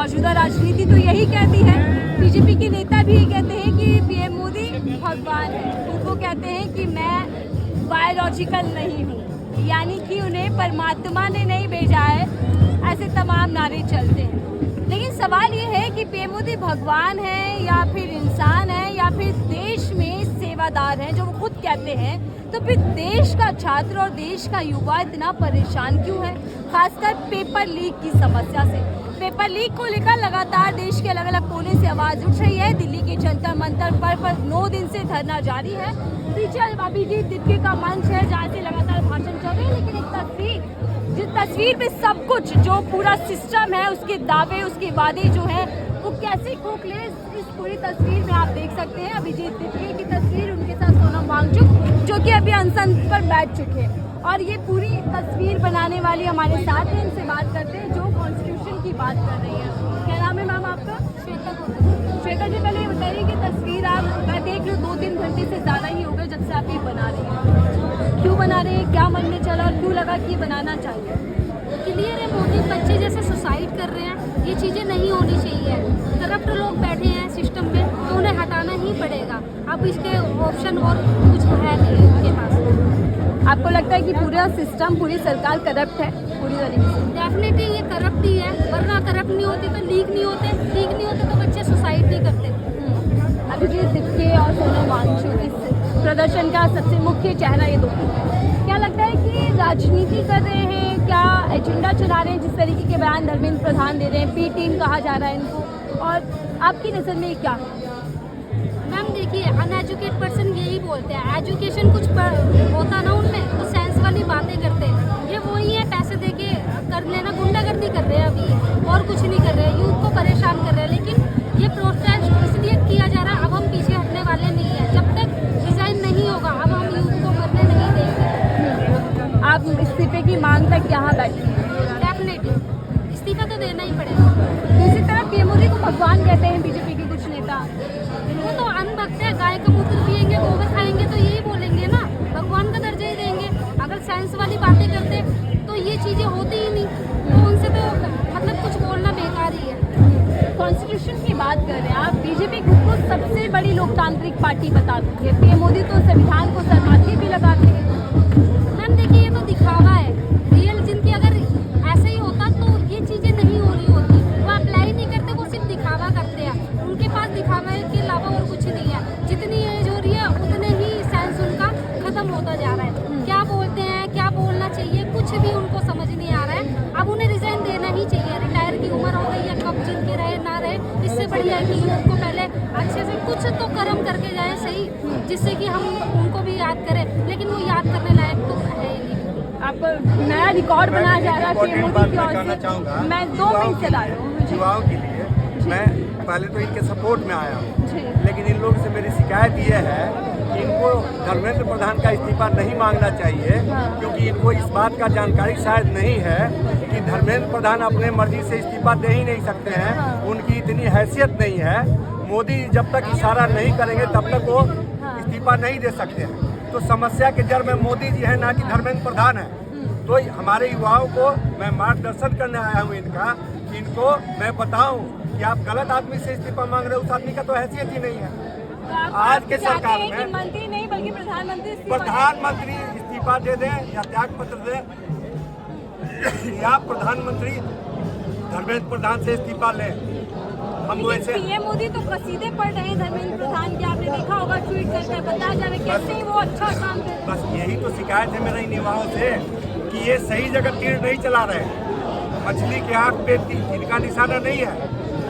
मौजूदा राजनीति तो यही कहती है। बीजेपी के नेता भी ये कहते हैं कि पीएम मोदी भगवान है। वो कहते हैं कि मैं बायोलॉजिकल नहीं हूँ, यानी कि उन्हें परमात्मा ने नहीं भेजा है। ऐसे तमाम नारे चलते हैं। लेकिन सवाल ये है कि पीएम मोदी भगवान है या फिर इंसान है या फिर देश में सेवादार हैं, जो वो खुद कहते हैं। तो फिर देश का छात्र और देश का युवा इतना परेशान क्यों है, खासकर पेपर लीक की समस्या से। पेपर लीक को लेकर लगातार देश के अलग अलग कोने से आवाज उठ रही है। दिल्ली के जंतर मंतर पर 9 दिन से धरना जारी है। पीछे अभिजीत दीपके का मंच है जहाँ से लगातार भाषण चल रहे हैं। लेकिन एक जिस तस्वीर में सब कुछ जो पूरा सिस्टम है, उसके दावे, उसके वादे जो है वो कैसे खोखले, इस पूरी तस्वीर में आप देख सकते हैं। अभिजीत दीपके की तस्वीर, उनके साथ सोनम वांगचुक जो कि अभी अनशन पर बैठ चुके हैं। और ये पूरी तस्वीर बनाने वाली हमारे साथ हैं, इनसे बात करते हैं जो कॉन्स्टिट्यूशन की बात कर रही है। क्या नाम है मैम आपका? श्वेता जी, पहले ये बताइए कि तस्वीर मैं देख रही हूँ 2-3 घंटे से ज़्यादा ही हो गए जब से आप ये बना रही हैं। क्यों बना रहे हैं, क्या मन में चला और क्यों लगा कि ये बनाना चाहिए? क्लियर है, मोदी बच्चे जैसे सुसाइड कर रहे हैं, ये चीज़ें नहीं होनी चाहिए। करप्ट लोग बैठे हैं सिस्टम में तो उन्हें हटाना ही पड़ेगा। अब इसके ऑप्शन और कुछ है नहीं उनके पास। आपको लगता है कि पूरा सिस्टम, पूरी सरकार करप्ट है पूरी तरीके से? डेफिनेटली ये करप्ट ही है, वरना करप्ट नहीं होती तो लीक नहीं होते, लीक नहीं होते तो बच्चे सुसाइड नहीं करते। अभिजीत दीपके और सोनम वांगचुक इस प्रदर्शन का सबसे मुख्य चेहरा ये दो। क्या लगता है कि राजनीति कर रहे हैं, क्या एजेंडा चला रहे हैं? जिस तरीके के बयान धर्मेंद्र प्रधान दे रहे हैं, बी टीम कहा जा रहा है इनको, और आपकी नज़र में क्या है? मैम देखिए, अनएजुकेट पर्सन यही बोलते हैं, एजुकेशन कुछ होता ना उनमें तो सेंस वाली बातें करते हैं। ये वही है, पैसे देके कर लेना, गुंडागर्दी कर रहे हैं अभी, और कुछ नहीं कर रहे हैं, यूथ को परेशान कर रहे हैं। लेकिन ये प्रोटेस्ट इसलिए किया जा रहा है, अब हम पीछे हटने वाले नहीं हैं। जब तक डिजाइन नहीं होगा अब हम यूथ को मरने नहीं देंगे। आप इस्तीफे की मांग तक यहाँ बैठी हैं? डेफिनेटली इस्तीफा तो देना ही पड़ेगा। दूसरी तरफ पीएम मोदी को भगवान कहते हैं बीजेपी के कुछ नेता। वो तो अनभक्त है, गाय का मूत्र पिएंगे, गोबर खाएंगे तो यही बोलेंगे ना, भगवान का दर्जा ही देंगे। अगर साइंस वाली बातें करते तो ये चीज़ें होती ही नहीं, तो उनसे तो मतलब कुछ बोलना बेकार ही है। कॉन्स्टिट्यूशन की बात कर रहे हैं आप, बीजेपी खुद को सबसे बड़ी लोकतांत्रिक पार्टी बताती है। पीएम मोदी तो संविधान को सर माथे भी लगाते हैं। मैम देखिए, ये तो दिखावा है। रियल जिनकी अगर ऐसे ही होता तो ये चीज़ें नहीं हो रही होती। वो अप्लाई नहीं करते, वो सिर्फ दिखावा करते हैं। उनके पास दिखावा के अलावा और कुछ नहीं है। जितनी एज हो रही है उतने ही सेंस उनका खत्म होता जा रहा है। क्या बोलते हैं, क्या बोलना चाहिए, कुछ भी उनको समझ नहीं आ रहा है। अब उन्हें रिजाइन देना ही चाहिए। रिटायर की उम्र हो गई है, कब जिनके रहे ना रहे, इससे बढ़िया है कि यूथ को पहले अच्छे से कुछ तो कर्म करके जाए सही, जिससे कि हम उनको भी याद करें। लेकिन वो याद करने लायक तो है ही नहीं। आपको नया रिकॉर्ड बनाया जा रहा है पीएम मोदी की ओर से। मैं 2 मिनट चला रहा हूँ। युवाओं के लिए मैं पहले तो इनके सपोर्ट में आया हूँ, लेकिन इन लोगों से मेरी शिकायत ये है कि इनको धर्मेंद्र प्रधान का इस्तीफा नहीं मांगना चाहिए, क्योंकि इनको इस बात का जानकारी शायद नहीं है कि धर्मेंद्र प्रधान अपने मर्जी से इस्तीफा दे ही नहीं सकते हैं। उनकी इतनी हैसियत नहीं है। मोदी जब तक इशारा नहीं करेंगे तब तक वो इस्तीफा नहीं दे सकते हैं। तो समस्या के जड़ में मोदी जी है, ना कि धर्मेंद्र प्रधान है। तो हमारे युवाओं को मैं मार्गदर्शन करने आया हूँ इनका, कि इनको मैं बताऊं कि आप गलत आदमी से इस्तीफा मांग रहे हो, उस आदमी का तो हैसियत ही नहीं है। आज के सरकार में मंत्री नहीं बल्कि प्रधानमंत्री इस्तीफा दे दें या त्याग पत्र दें, या प्रधानमंत्री धर्मेंद्र प्रधान से इस्तीफा लें। हम वैसे पीएम मोदी तो कसीदे पढ़ रहे हैं धर्मेंद्र प्रधान के, आपने देखा होगा, ट्वीट करके बताया जा रहा है कैसे वो अच्छा काम कर रहे हैं। बस यही तो शिकायत है मेरे युवाओं से कि ये सही जगह तीर नहीं चला रहे हैं। मछली के आँख पे इनका निशाना नहीं है,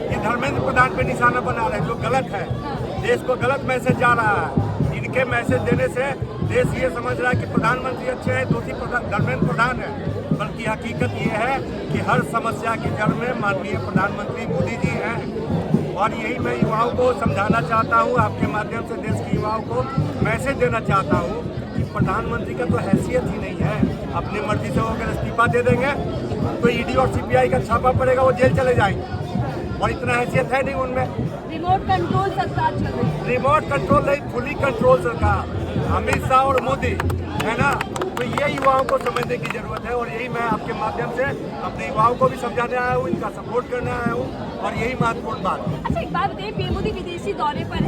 ये धर्मेंद्र प्रधान पे निशाना बना रहे हैं, जो गलत है। देश को गलत मैसेज जा रहा है। इनके मैसेज देने से देश ये समझ रहा है कि प्रधानमंत्री अच्छे हैं, दोषी धर्मेंद्र प्रधान है। बल्कि हकीकत ये है कि हर समस्या की जड़ में माननीय प्रधानमंत्री मोदी जी हैं। और यही मैं युवाओं को समझाना चाहता हूँ, आपके माध्यम से देश के युवाओं को मैसेज देना चाहता हूँ कि प्रधानमंत्री का तो हैसियत ही नहीं है। अपनी मर्जी से वो अगर इस्तीफा दे देंगे तो ईडी और सीबीआई का छापा पड़ेगा, वो जेल चले जाएंगे। और इतना हैसियत है नहीं उनमें। रिमोट कंट्रोल सरकार चल रही है। रिमोट कंट्रोल नहीं, फुली कंट्रोल सरकार, अमित शाह और मोदी, है ना। तो ये युवाओं को समझने की जरूरत है और यही मैं आपके माध्यम से अपने युवाओं को भी समझाने आया हूँ, इनका सपोर्ट करने आया हूँ और यही महत्वपूर्ण बात है। अच्छा, एक बात बताइए, पीएम मोदी विदेशी दौरे पर